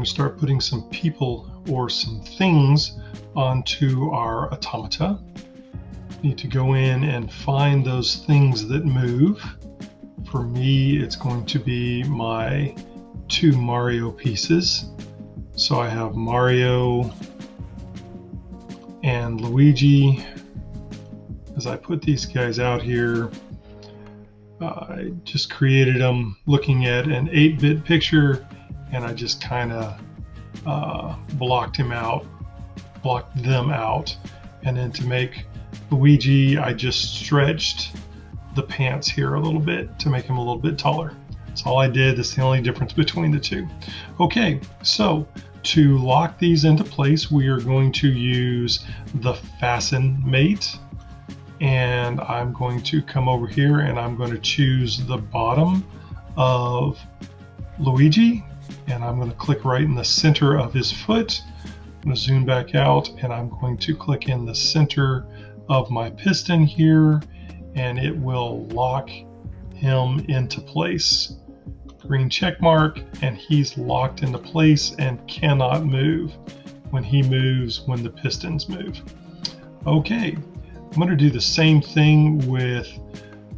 to start putting some people or some things onto our automata. Need to go in and find those things that move. For me, it's going to be my 2 Mario pieces. So I have Mario and Luigi. As I put these guys out here, I just created them looking at an 8-bit picture, and I just kind of blocked them out. And then to make Luigi, I just stretched the pants here a little bit to make him a little bit taller. That's all I did. That's the only difference between the two. Okay, so to lock these into place, we are going to use the fasten mate. And I'm going to come over here and I'm going to choose the bottom of Luigi, and I'm going to click right in the center of his foot. I'm going to zoom back out and I'm going to click in the center of my piston here, and it will lock him into place. Green check mark, and he's locked into place and cannot move. When he moves, when the pistons move. Okay, I'm going to do the same thing with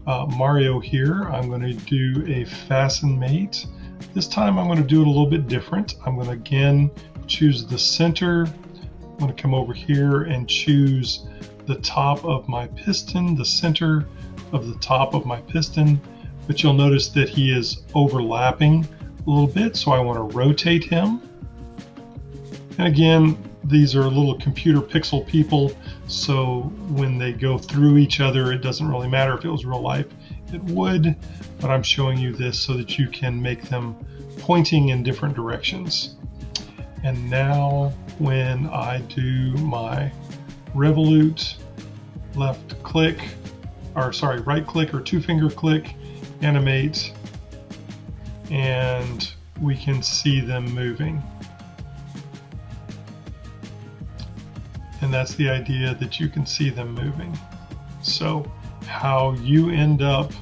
Mario here. I'm going to do a fasten mate. This time I'm going to do it a little bit different. I'm going to again choose the center. I'm going to come over here and choose the top of my piston, the center of the top of my piston. But you'll notice that he is overlapping a little bit, so I want to rotate him. And again, these are little computer pixel people, so when they go through each other, it doesn't really matter. If it was real life, it would, but I'm showing you this so that you can make them pointing in different directions. And now when I do my revolute, right click or 2-finger click, animate, and we can see them moving. And that's the idea, that you can see them moving. So how you end up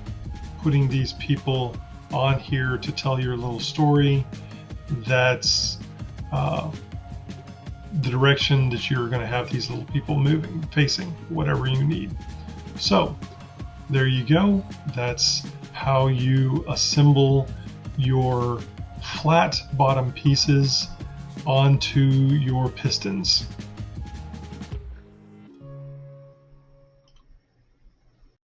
putting these people on here to tell your little story, that's the direction that you're going to have these little people moving, facing, whatever you need. So there you go. That's how you assemble your flat bottom pieces onto your pistons.